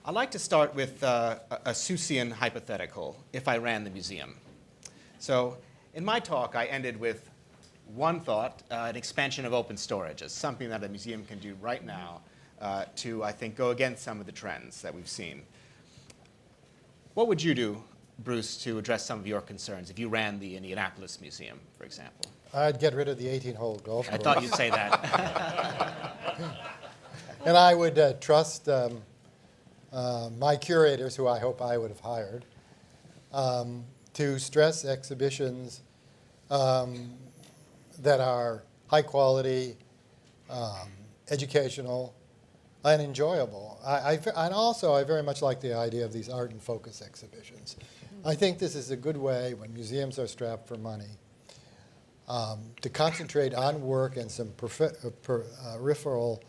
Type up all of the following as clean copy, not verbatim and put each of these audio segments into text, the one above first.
I'd like to start with a Seussian hypothetical, if I ran the museum. So in my talk, I ended with one thought, an expansion of open storage as something that a museum can do right now to, I think, go against some of the trends that we've seen. What would you do, Bruce, to address some of your concerns if you ran the Indianapolis Museum, for example? I'd get rid of the 18-hole golf course. I thought you'd say that. And I would trust my curators, who I hope I would have hired, to stress exhibitions that are high quality, educational, and enjoyable. And also, I very much like the idea of these art and focus exhibitions. I think this is a good way, when museums are strapped for money, to concentrate on work and some peripheral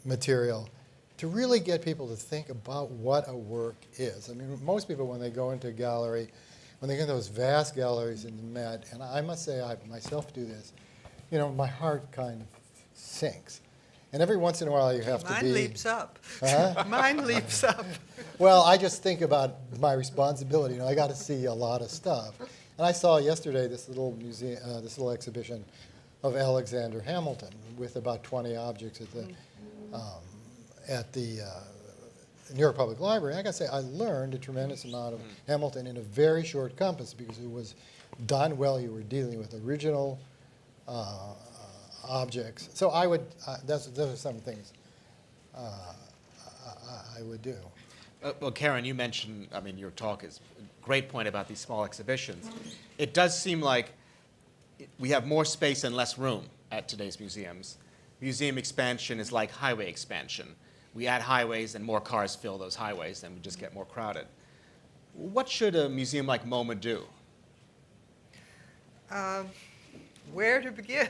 material to really get people to think about what a work is. I mean, most people, when they go into a gallery, when they get those vast galleries in the Met, and I must say I myself do this, you know, my heart kind of sinks. And every once in a while you have to be... Mine leaps up. Huh? Mine leaps up. Well, I just think about my responsibility. You know, I got to see a lot of stuff. And I saw yesterday this little museum, this little exhibition of Alexander Hamilton with about 20 objects at the New York Public Library. I got to say, I learned a tremendous amount of Hamilton in a very short compass because it was done well. You were dealing with original objects. So I would, those are some things I would do. Well, Karen, you mentioned, I mean, your talk is a great point about these small exhibitions. It does seem like we have more space and less room at today's museums. Museum expansion is like highway expansion. We add highways and more cars fill those highways and we just get more crowded. What should a museum like MoMA do? Where to begin?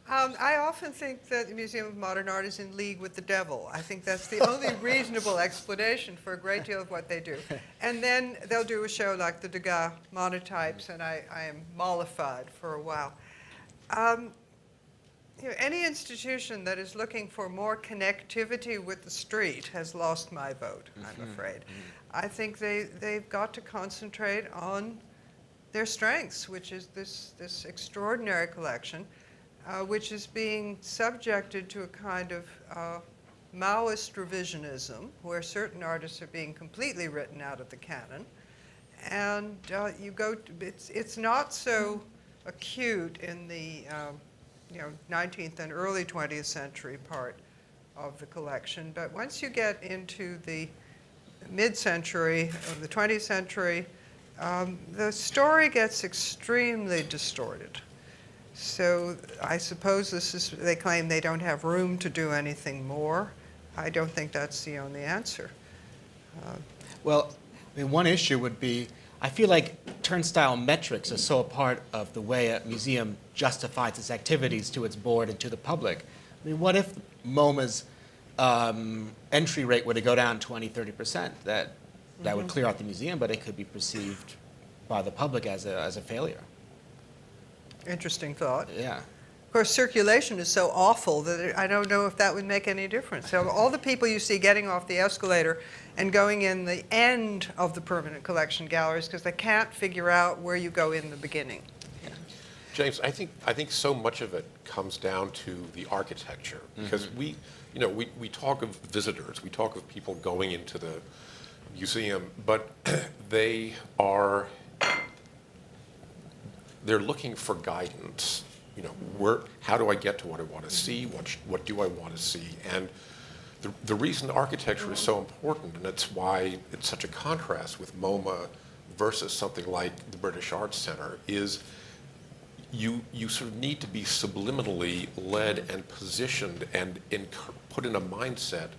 I often think that the Museum of Modern Art is in league with the devil. I think that's the only reasonable explanation for a great deal of what they do. And then they'll do a show like the Degas monotypes, and I am mollified for a while. You know, any institution that is looking for more connectivity with the street has lost my vote, I'm afraid. I think they've got to concentrate on their strengths, which is this extraordinary collection, which is being subjected to a kind of Maoist revisionism, where certain artists are being completely written out of the canon. And you go to, it's not so acute in the 19th and early 20th century part of the collection. But once you get into the mid-century of the 20th century, the story gets extremely distorted. So I suppose this is, they claim they don't have room to do anything more. I don't think that's the only answer. Well, I mean, one issue would be, I feel like turnstile metrics are so a part of the way a museum justifies its activities to its board and to the public. I mean, what if MoMA's entry rate were to go down 20, 30%? That would clear out the museum, but it could be perceived by the public as a failure. Interesting thought. Yeah. Of course, circulation is so awful that I don't know if that would make any difference. So all the people you see getting off the escalator and going in the end of the permanent collection galleries because they can't figure out where you go in the beginning. Yeah. James, I think so much of it comes down to the architecture because we talk of visitors, we talk of people going into the museum, but they're looking for guidance. You know, how do I get to what I want to see? What do I want to see? And the reason architecture is so important, and it's why it's such a contrast with MoMA versus something like the British Arts Center, is you sort of need to be subliminally led and positioned and put in a mindset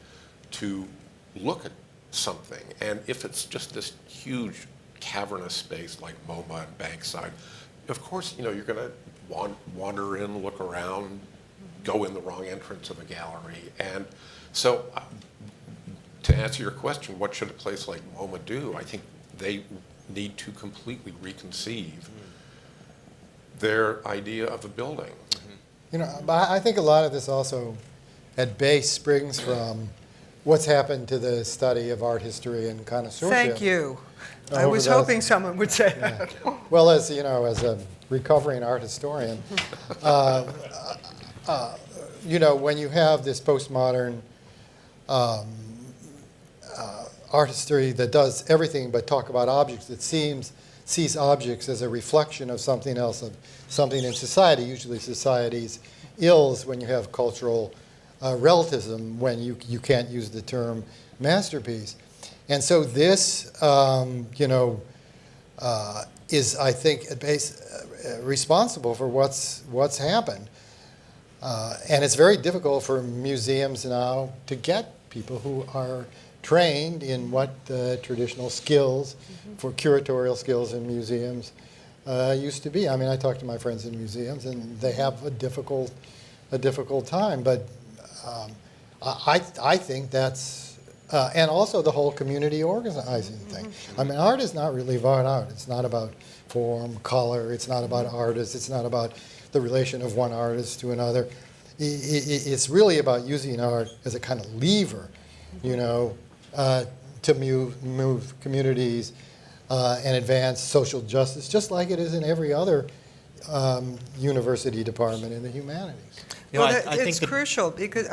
to look at something. And if it's just this huge cavernous space like MoMA and Bankside, of course, you know, you're going to wander in, look around, go in the wrong entrance of a gallery. And so to answer your question, what should a place like MoMA do? I think they need to completely reconceive their idea of a building. You know, but I think a lot of this also at base springs from what's happened to the study of art history and connoisseurship. Thank you. I over was those- hoping someone would say that. Well, as you know, as a recovering art historian, when you have this postmodern art history that does everything but talk about objects, it sees objects as a reflection of something else, of something in society, usually society's ills when you have cultural relativism, when you can't use the term masterpiece. And so this, is, I think, responsible for what's happened. And it's very difficult for museums now to get people who are trained in what the traditional skills for curatorial skills in museums used to be. I mean, I talk to my friends in museums, and they have a difficult time. But I think that's, and also the whole community organizing thing. I mean, art is not really about art. It's not about form, color. It's not about artists. It's not about the relation of one artist to another. It's really about using art as a kind of lever, to move communities and advance social justice, just like it is in every other university department in the humanities. Well, I it's think crucial because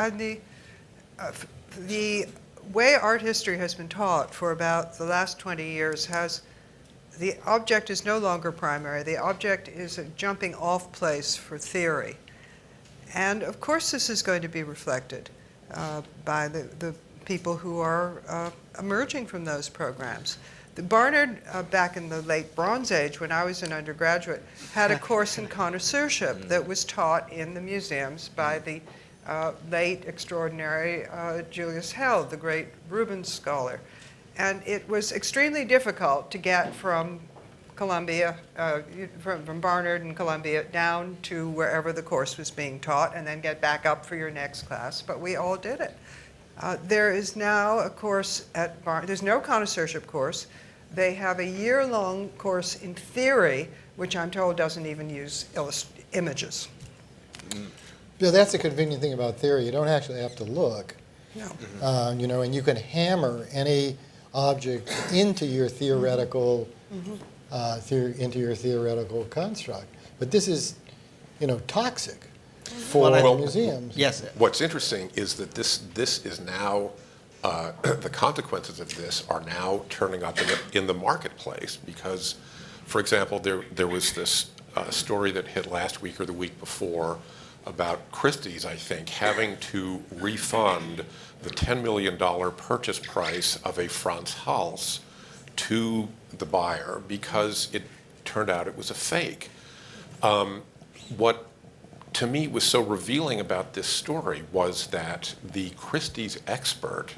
the way art history has been taught for about the last 20 years the object is no longer primary. The object is a jumping off place for theory. And of course this is going to be reflected by the people who are emerging from those programs. The Barnard, back in the late Bronze Age, when I was an undergraduate, had a course in connoisseurship that was taught in the museums by the late extraordinary Julius Held, the great Rubens scholar. And it was extremely difficult to get from Columbia, from Barnard and Columbia down to wherever the course was being taught and then get back up for your next class, but we all did it. There is now a course at Barnard. There's no connoisseurship course. They have a year-long course in theory, which I'm told doesn't even use images. Yeah, that's the convenient thing about theory. You don't actually have to look. No. And you can hammer any object into your theoretical construct. But this is, toxic for museums. Yes. What's interesting is that this is now, the consequences of this are now turning up in the marketplace because, for example, there was this story that hit last week or the week before about Christie's, I think, having to refund the $10 million purchase price of a Franz Hals to the buyer because it turned out it was a fake. What to me was so revealing about this story was that the Christie's expert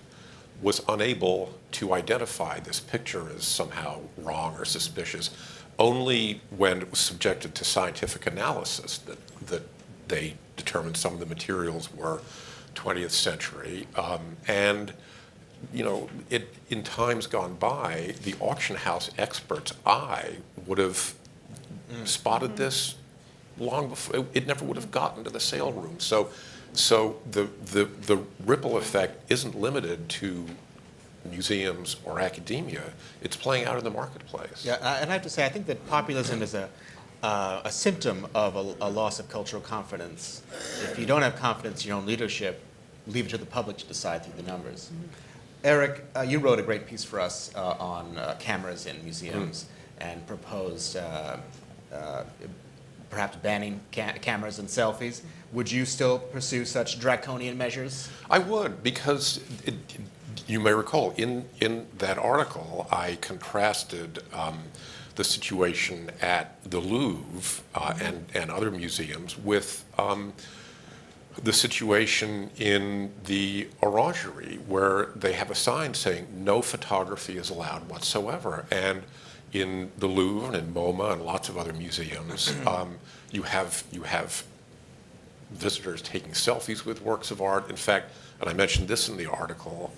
was unable to identify this picture as somehow wrong or suspicious, only when it was subjected to scientific analysis that they determined some of the materials were 20th century. In times gone by, the auction house expert's eye would have spotted this long before. It never would have gotten to the sale room. So the ripple effect isn't limited to museums or academia. It's playing out in the marketplace. Yeah, and I have to say, I think that populism is a symptom of a loss of cultural confidence. If you don't have confidence in your own leadership, leave it to the public to decide through the numbers. Eric, you wrote a great piece for us on cameras in museums and proposed perhaps banning cameras and selfies. Would you still pursue such draconian measures? I would, because you may recall in that article I contrasted the situation at the Louvre and other museums with the situation in the Orangerie, where they have a sign saying no photography is allowed whatsoever. And in the Louvre and in MoMA and lots of other museums, you have visitors taking selfies with works of art. In fact, and I mentioned this in the article,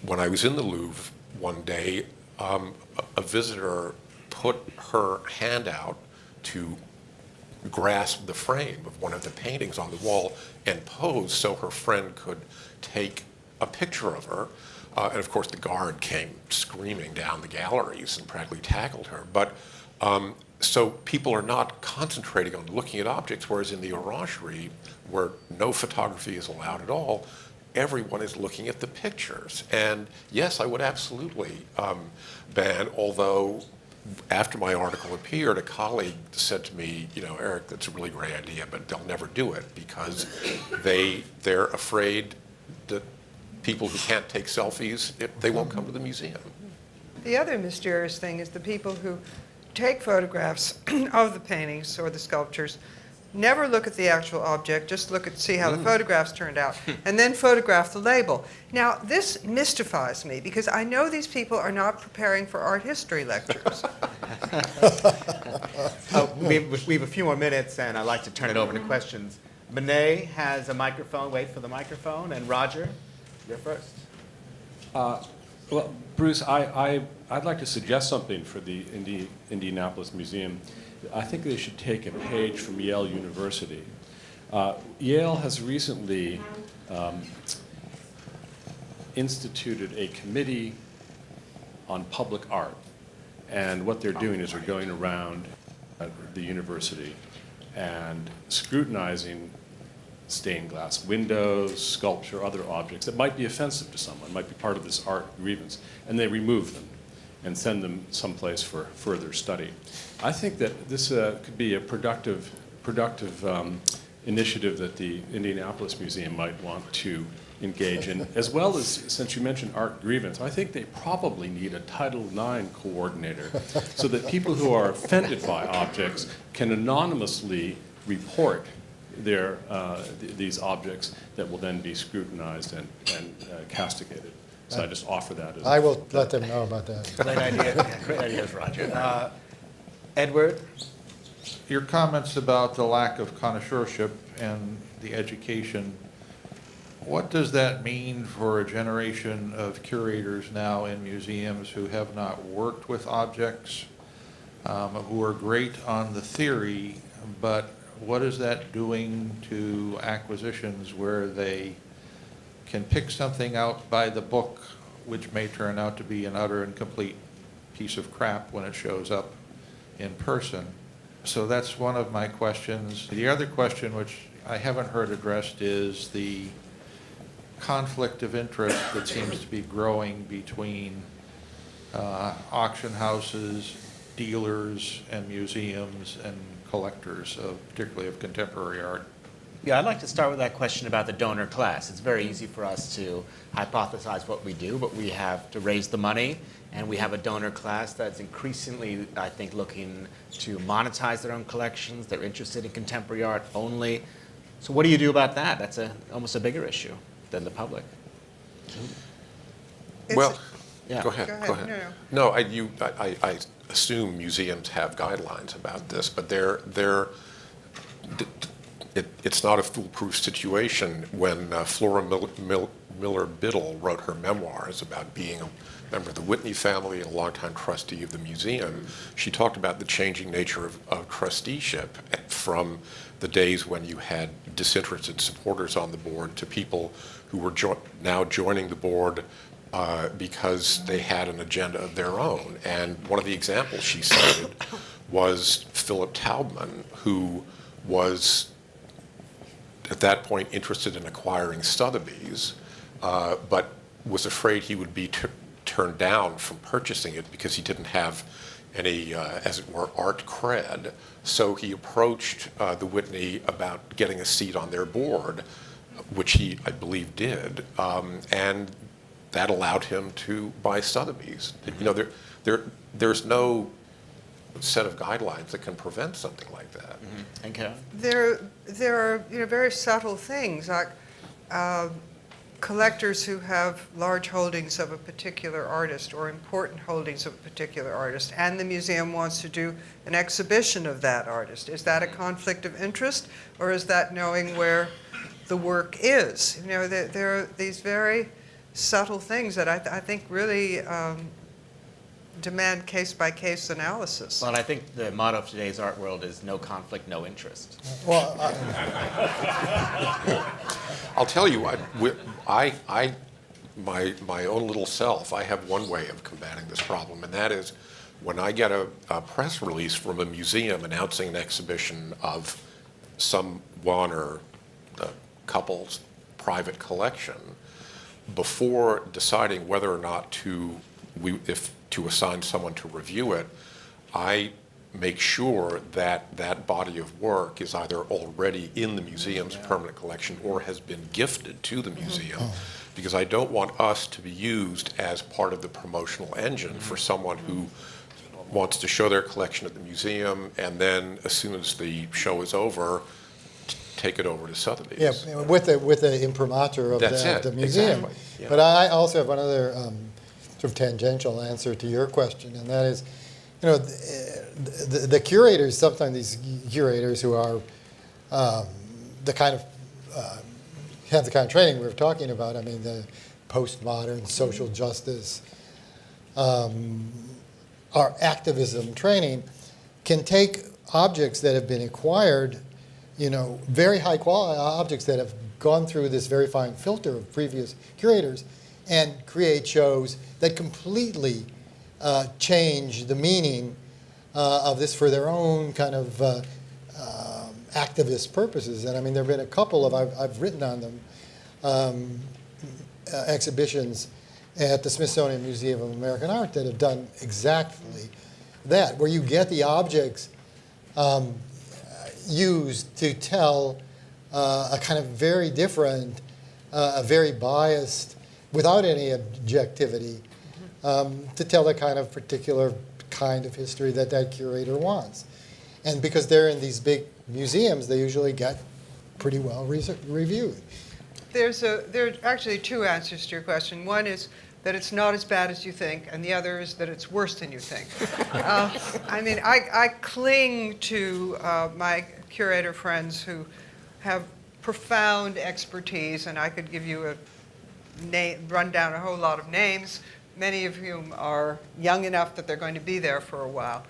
when I was in the Louvre one day, a visitor put her hand out to grasp the frame of one of the paintings on the wall and pose so her friend could take a picture of her. And of course, the guard came screaming down the galleries and practically tackled her. But so people are not concentrating on looking at objects, whereas in the orangerie, where no photography is allowed at all, everyone is looking at the pictures. And yes, I would absolutely ban, although after my article appeared, a colleague said to me, Eric, that's a really great idea, but they'll never do it because they're afraid that people who can't take selfies, they won't come to the museum. The other mysterious thing is the people who take photographs of the paintings or the sculptures, never look at the actual object, just see how the photographs turned out, and then photograph the label. Now, this mystifies me because I know these people are not preparing for art history lectures. We have a few more minutes, and I'd like to turn it over to questions. Monet has a microphone. Wait for the microphone. And Roger, you're first. Well, Bruce, I'd like to suggest something for the Indianapolis Museum. I think they should take a page from Yale University. Yale has recently instituted a committee on public art. And what they're doing is they're going around the university and scrutinizing stained glass windows, sculpture, other objects that might be offensive to someone, might be part of this art grievance, and they remove them and send them someplace for further study. I think that this could be a productive initiative that the Indianapolis Museum might want to engage in, as well as, since you mentioned art grievance, I think they probably need a Title IX coordinator so that people who are offended by objects can anonymously report these objects that will then be scrutinized and castigated. So I just offer that as I will let them know about that. Great idea. Great ideas, Roger. Edward? Your comments about the lack of connoisseurship and the education, what does that mean for a generation of curators now in museums who have not worked with objects, who are great on the theory, but what is that doing to acquisitions where they can pick something out by the book, which may turn out to be an utter and complete piece of crap when it shows up in person? So that's one of my questions. The other question, which I haven't heard addressed, is the conflict of interest that seems to be growing between auction houses, dealers, and museums and collectors, particularly of contemporary art. Yeah, I'd like to start with that question about the donor class. It's very easy for us to hypothesize what we do, but we have to raise the money, and we have a donor class that's increasingly, I think, looking to monetize their own collections. They're interested in contemporary art only. So what do you do about that? That's almost a bigger issue than the public. Well, Yeah. go ahead. Go ahead. No. I assume museums have guidelines about this, but it's not a foolproof situation. When Flora Miller Biddle wrote her memoirs about being a member of the Whitney family and a longtime trustee of the museum, she talked about the changing nature of trusteeship from the days when you had disinterested supporters on the board to people who were now joining the board because they had an agenda of their own. And one of the examples she cited was Philip Taubman, who was at that point interested in acquiring Sotheby's, but was afraid he would be turned down from purchasing it because he didn't have any, as it were, art cred. So he approached the Whitney about getting a seat on their board, which he, I believe, did, and that allowed him to buy Sotheby's. You know, there's no set of guidelines that can prevent something like that. And Karen? There are very subtle things like collectors who have large holdings of a particular artist or important holdings of a particular artist, and the museum wants to do an exhibition of that artist. Is that a conflict of interest, or is that knowing where the work is? You know, there are these very subtle things that I think really demand case-by-case analysis. Well, I think the motto of today's art world is no conflict, no interest. Well, I'll tell you, my own little self, I have one way of combating this problem, and that is when I get a press release from a museum announcing an exhibition of someone or a couple's private collection, before deciding whether or not to assign someone to review it, I make sure that that body of work is either already in the museum's permanent collection or has been gifted to the museum, because I don't want us to be used as part of the promotional engine for someone who wants to show their collection at the museum and then, as soon as the show is over, take it over to Sotheby's. yeah, with the imprimatur of That's the it, museum. exactly, yeah. But I also have another sort of tangential answer to your question, and that is, you know, the curators, sometimes these curators who are the kind of, have the kind of training we were talking about, I mean, the postmodern social justice, our activism training, can take objects that have been acquired, you know, very high quality objects that have gone through this very fine filter of previous curators, and create shows that completely change the meaning of this for their own kind of activist purposes. And I mean, there have been a couple of, I've written on them, exhibitions at the Smithsonian Museum of American Art that have done exactly that, where you get the objects used to tell a kind of very different, a very biased, without any objectivity, to tell the kind of particular kind of history that that curator wants. And because they're in these big museums, they usually get pretty well reviewed. There are actually two answers to your question. One is that it's not as bad as you think, and the other is that it's worse than you think. I mean, I cling to my curator friends who have profound expertise, and I could give you a run down a whole lot of names, many of whom are young enough that they're going to be there for a while.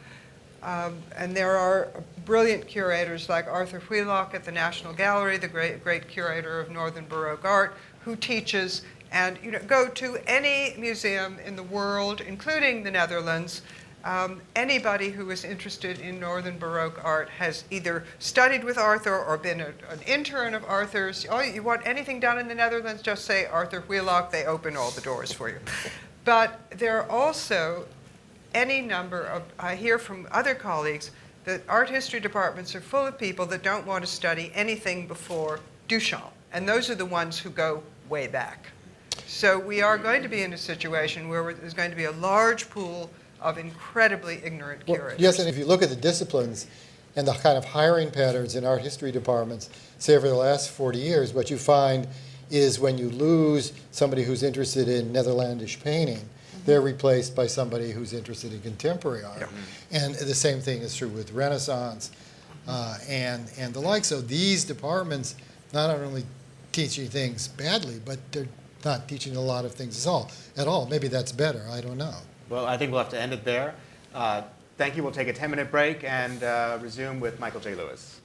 And there are brilliant curators like Arthur Wheelock at the National Gallery, the great curator of Northern Baroque art, who teaches. And go to any museum in the world, including the Netherlands. Anybody who is interested in Northern Baroque art has either studied with Arthur or been an intern of Arthur's. Oh, you want anything done in the Netherlands, just say Arthur Wheelock. They open all the doors for you. But there are also any number of, I hear from other colleagues, that art history departments are full of people that don't want to study anything before Duchamp. And those are the ones who go way back. So we are going to be in a situation where there's going to be a large pool of incredibly ignorant curators. Well, yes, and if you look at the disciplines and the kind of hiring patterns in art history departments, say over the last 40 years, what you find is when you lose somebody who's interested in Netherlandish painting, they're replaced by somebody who's interested in contemporary art. Yeah. And the same thing is true with Renaissance and the like. So these departments not only teach you things badly, but they're not teaching a lot of things at all. Maybe that's better. I don't know. Well, I think we'll have to end it there. Thank you. We'll take a 10-minute break and resume with Michael J. Lewis.